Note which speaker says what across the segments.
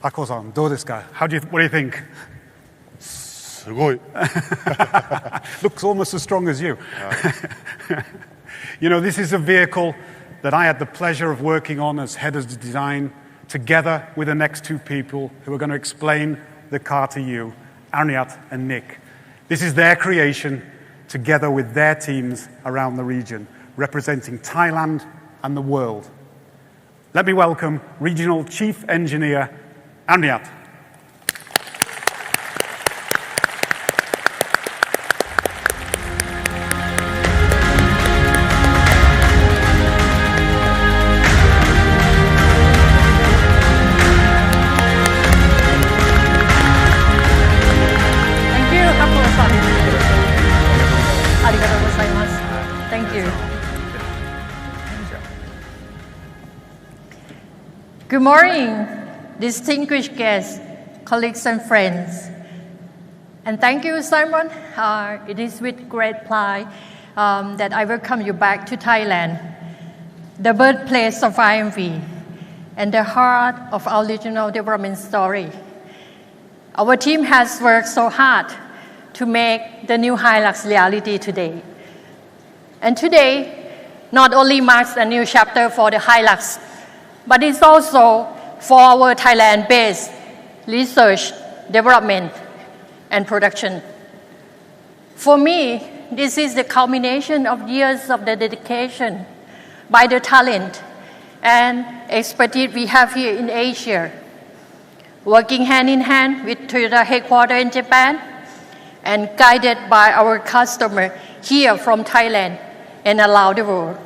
Speaker 1: Tako-san, どうですか? What do you think?
Speaker 2: すごい.
Speaker 1: Looks almost as strong as you. You know, this is a vehicle that I had the pleasure of working on as head of design together with the next two people who are going to explain the car to you, Arniat and Nick. This is their creation together with their teams around the region, representing Thailand and the world. Let me welcome Regional Chief Engineer, Arniat.
Speaker 3: Good morning, distinguished guests, colleagues and friends. And thank you, Simon. It is with great pride that I welcome you back to Thailand, the birthplace of IMV and the heart of our regional development story. Our team has worked so hard to make the new HILUX reality today. And today not only marks a new chapter for the HILUX, but it's also for our Thailand-based research, development, and production. For me, this is the culmination of years of the dedication by the talent and expertise we have here in Asia, working hand in hand with Toyota headquarters in Japan and guided by our customer here from Thailand and around the world.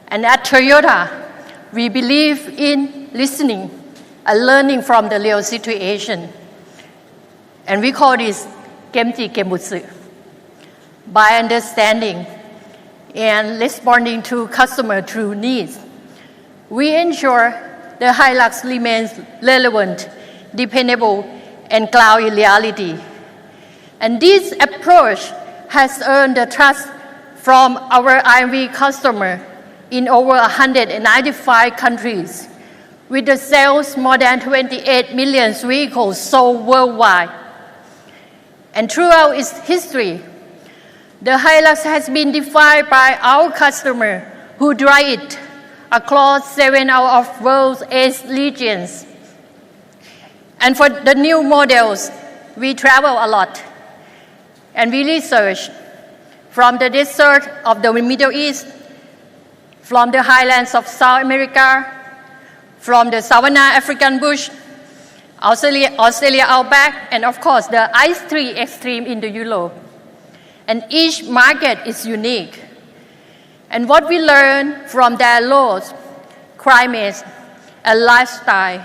Speaker 3: And at Toyota, we believe in listening and learning from the real situation. And we call this Gemji Gembutsu. By understanding and responding to customer true needs, we ensure the HILUX remains relevant, dependable, and cloud in reality. And this approach has earned the trust from our IMV customer in over 195 countries, with the sales more than 28 million vehicles sold worldwide. And throughout its history, the HILUX has been defined by our customer who drive it across 7 out of world's 8 regions. And for the new models, we travel a lot and we research from the desert of the Middle East, from the highlands of South America, from the savanna African bush, Australia outback, and of course the ice tree extreme in the Europe. And each market is unique. And what we learn from their laws, climates, and lifestyle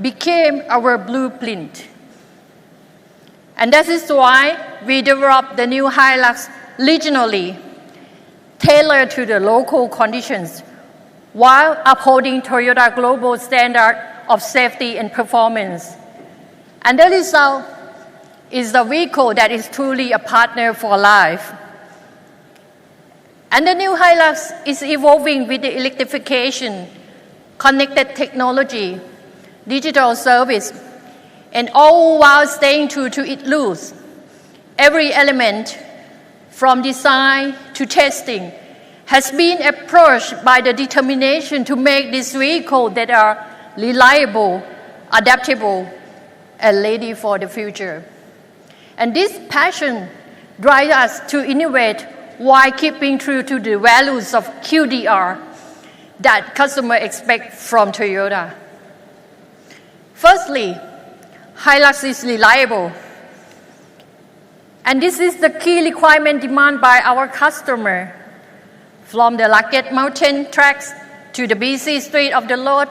Speaker 3: became our blueprint. And that is why we developed the new HILUX regionally, tailored to the local conditions, while upholding Toyota global standard of safety and performance. And the result is the vehicle that is truly a partner for life. And the new HILUX is evolving with the electrification, connected technology, digital service, and all while staying true to its roots. Every element, from design to testing, has been approached by the determination to make this vehicle that are reliable, adaptable, and ready for the future. And this passion drives us to innovate while keeping true to the values of QDR that customers expect from Toyota. Firstly, HILUX is reliable. And this is the key requirement demanded by our customer. From the rugged mountain tracks to the busy street of the road,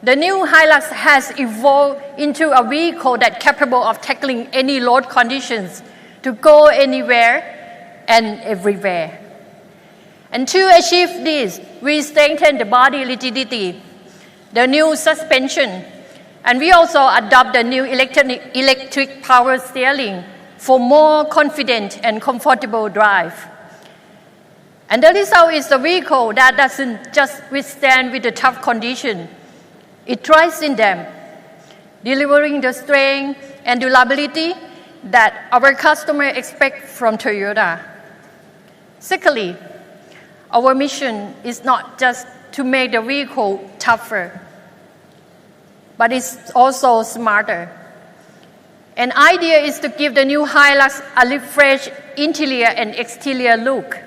Speaker 3: the new HILUX has evolved into a vehicle that's capable of tackling any road conditions to go anywhere and everywhere. And to achieve this, we strengthen the body rigidity, the new suspension, and we also adopt the new electric power steering for more confident and comfortable drive. And the result is a vehicle that doesn't just withstand with the tough condition, it thrives in them. delivering the strength and durability that our customers expect from Toyota. Secondly, our mission is not just to make the vehicle tougher, but it's also smarter. An idea is to give the new Hilux a refreshed interior and exterior look.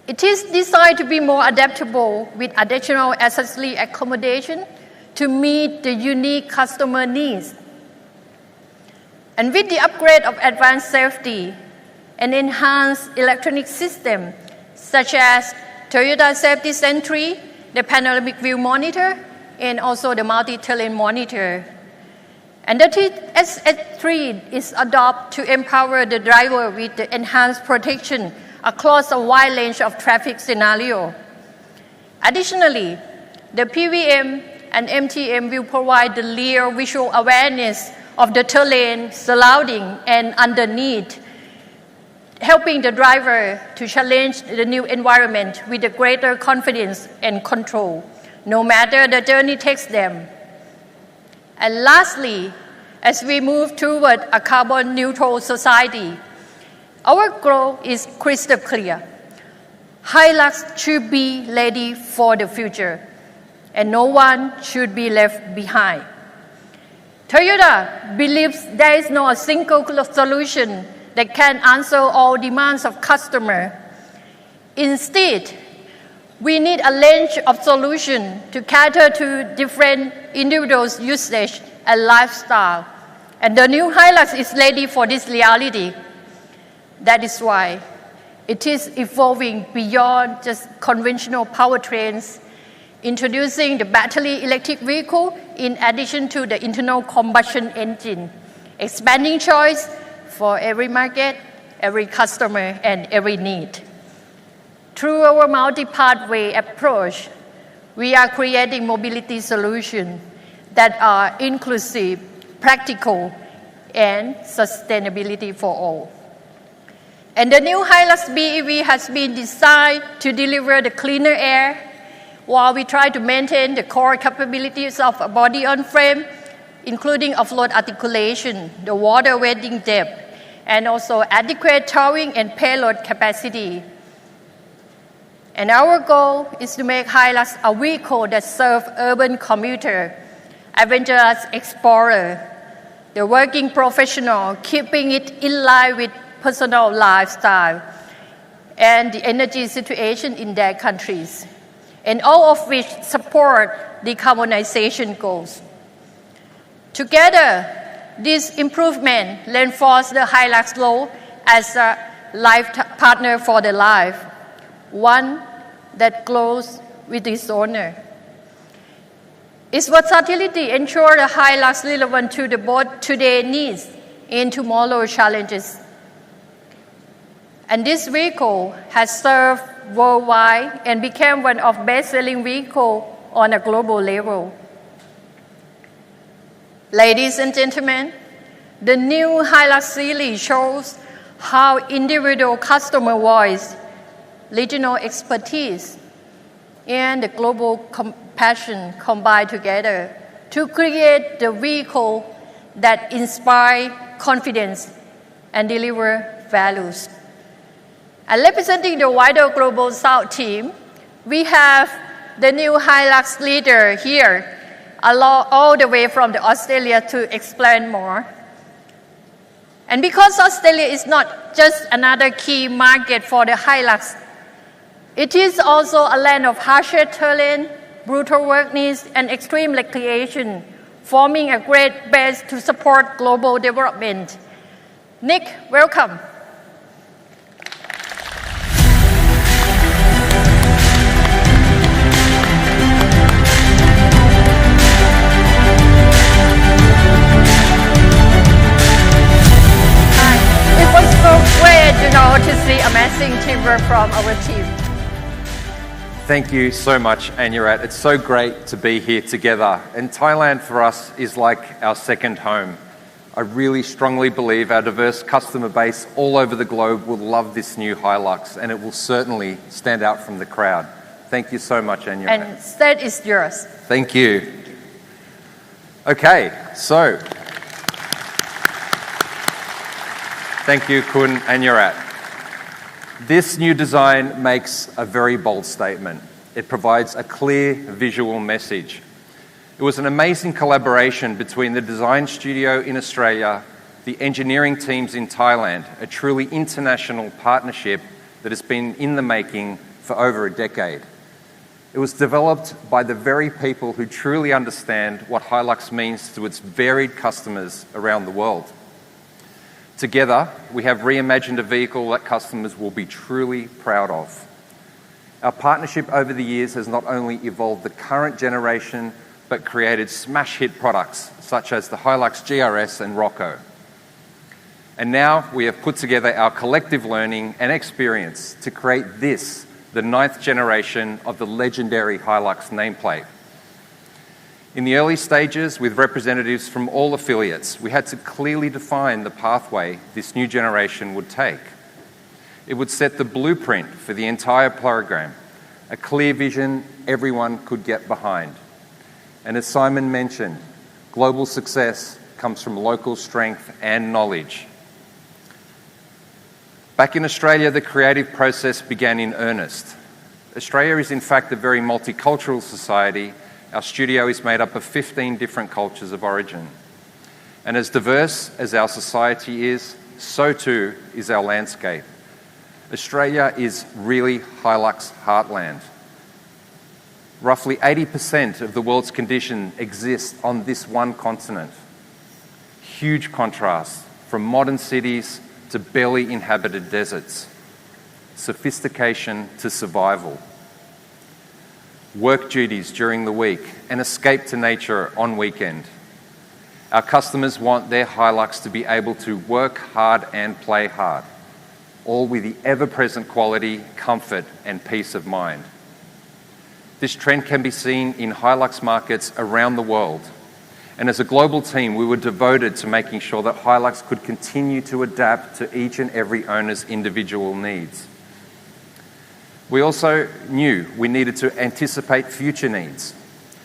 Speaker 3: It is designed to be more adaptable with additional accessory accommodation to meet the unique customer needs. And with the upgrade of advanced safety and enhanced electronic systems such as Toyota Safety Sentry, the panoramic view monitor, and also the multi-terrain monitor. And the TS3 is adopted to empower the driver with the enhanced protection across a wide range of traffic scenarios. Additionally, the PVM and MTM will provide the real visual awareness of the terrain surrounding and underneath, helping the driver to challenge the new environment with a greater confidence and control, no matter the journey takes them. And lastly, as we move toward a carbon neutral society, our goal is crystal clear. Hilux should be ready for the future, and no one should be left behind. Toyota believes there is no single solution that can answer all demands of customers. Instead, we need a range of solutions to cater to different individuals' usage and lifestyle. And the new Hilux is ready for this reality. That is why it is evolving beyond just conventional powertrains, introducing the battery electric vehicle in addition to the internal combustion engine, expanding choice for every market, every customer, and every need. Through our multi-pathway approach, we are creating mobility solutions that are inclusive, practical, and sustainability for all. And the new Hilux BEV has been designed to deliver the cleaner air while we try to maintain the core capabilities of a body-on-frame, including off-road articulation, the water wading depth, and also adequate towing and payload capacity. And our goal is to make Hilux a vehicle that serves urban commuter, adventurous explorer, the working professional, keeping it in line with personal lifestyle and the energy situation in their countries, and all of which support decarbonization goals. Together, this improvement reinforces the Hilux role as a life partner for the life, one that grows with its owner. Its versatility ensures the Hilux relevant to both today's needs and tomorrow's challenges. And this vehicle has served worldwide and became one of the best-selling vehicles on a global level. Ladies and gentlemen, the new Hilux series shows how individual customer voice, regional expertise, and the global compassion combine together to create the vehicle that inspires confidence and delivers values. And representing the wider Global South team, we have the new Hilux leader here, all the way from Australia to explain more. And because Australia is not just another key market for the Hilux, it is also a land of harsher terrain, brutal work needs, and extreme recreation, forming a great base to support global development. Nick, welcome. It was so great, to see amazing teamwork from our team.
Speaker 4: Thank you so much, Anurat. It's so great to be here together. And Thailand for us is like our second home. I really strongly believe our diverse customer base all over the globe will love this new Hilux, and it will certainly stand out from the crowd. Thank you so much, Anurat.
Speaker 3: And that is yours.
Speaker 4: Thank you. Okay, so thank you, Kun and Yurat. This new design makes a very bold statement. It provides a clear visual message. It was an amazing collaboration between the design studio in Australia, the engineering teams in Thailand, a truly international partnership that has been in the making for over a decade. It was developed by the very people who truly understand what Hilux means to its varied customers around the world. Together, we have reimagined a vehicle that customers will be truly proud of. Our partnership over the years has not only evolved the current generation, but created smash hit products such as the Hilux GRS and Rocco. And now we have put together our collective learning and experience to create this, the 9th generation of the legendary Hilux nameplate. In the early stages, with representatives from all affiliates, we had to clearly define the pathway this new generation would take. It would set the blueprint for the entire program, a clear vision everyone could get behind. And as Simon mentioned, global success comes from local strength and knowledge. Back in Australia, the creative process began in earnest. Australia is in fact a very multicultural society. Our studio is made up of 15 different cultures of origin. And as diverse as our society is, so too is our landscape. Australia is really Hilux heartland. Roughly 80% of the world's condition exists on this one continent. Huge contrast from modern cities to barely inhabited deserts, sophistication to survival, work duties during the week, and escape to nature on weekend. Our customers want their Hilux to be able to work hard and play hard, all with the ever-present quality, comfort, and peace of mind. This trend can be seen in Hilux markets around the world. And as a global team, we were devoted to making sure that Hilux could continue to adapt to each and every owner's individual needs. We also knew we needed to anticipate future needs,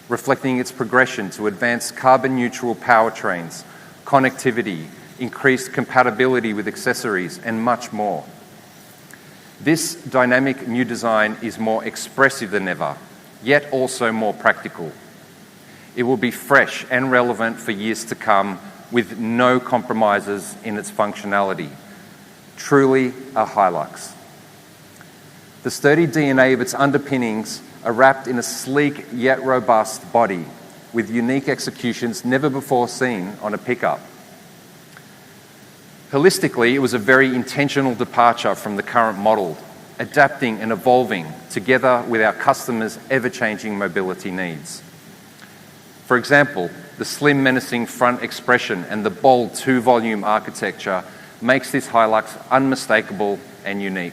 Speaker 4: reflecting its progression to advanced carbon-neutral powertrains, connectivity, increased compatibility with accessories, and much more. This dynamic new design is more expressive than ever, yet also more practical. It will be fresh and relevant for years to come with no compromises in its functionality. Truly a Hilux. The sturdy DNA of its underpinnings are wrapped in a sleek yet robust body with unique executions never before seen on a pickup. Holistically, it was a very intentional departure from the current model, adapting and evolving together with our customers' ever-changing mobility needs. For example, the slim, menacing front expression and the bold 2-volume architecture makes this Hilux unmistakable and unique.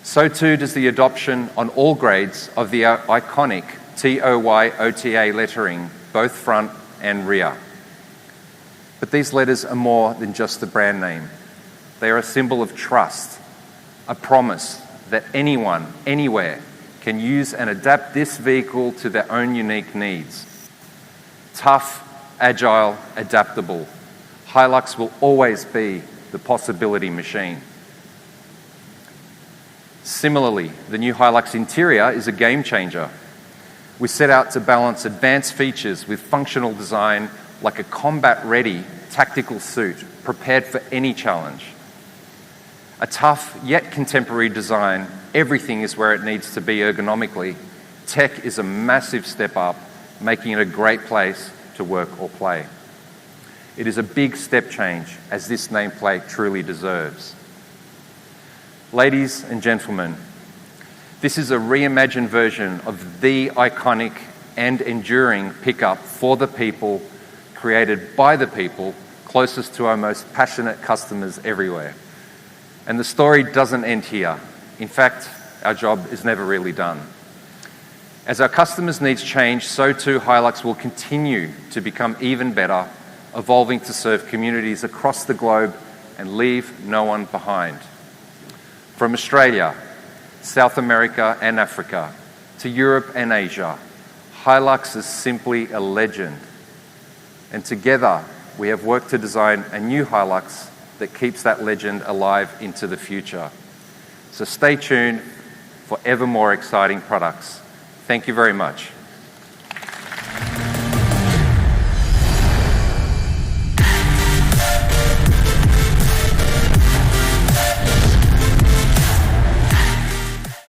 Speaker 4: So too does the adoption on all grades of the iconic TOYOTA lettering, both front and rear. But these letters are more than just a brand name. They are a symbol of trust, a promise that anyone, anywhere, can use and adapt this vehicle to their own unique needs. Tough, agile, adaptable. Hilux will always be the possibility machine. Similarly, the new Hilux interior is a game changer. We set out to balance advanced features with functional design like a combat-ready tactical suit prepared for any challenge. A tough yet contemporary design, everything is where it needs to be ergonomically. Tech is a massive step up, making it a great place to work or play. It is a big step change, as this nameplate truly deserves. Ladies and gentlemen, this is a reimagined version of the iconic and enduring pickup for the people, created by the people, closest to our most passionate customers everywhere. And the story doesn't end here. In fact, our job is never really done. As our customers' needs change, so too Hilux will continue to become even better, evolving to serve communities across the globe and leave no one behind. From Australia, South America and Africa, to Europe and Asia, Hilux is simply a legend And together, we have worked to design a new Hilux that keeps that legend alive into the future. So stay tuned for ever more exciting products. Thank you very much.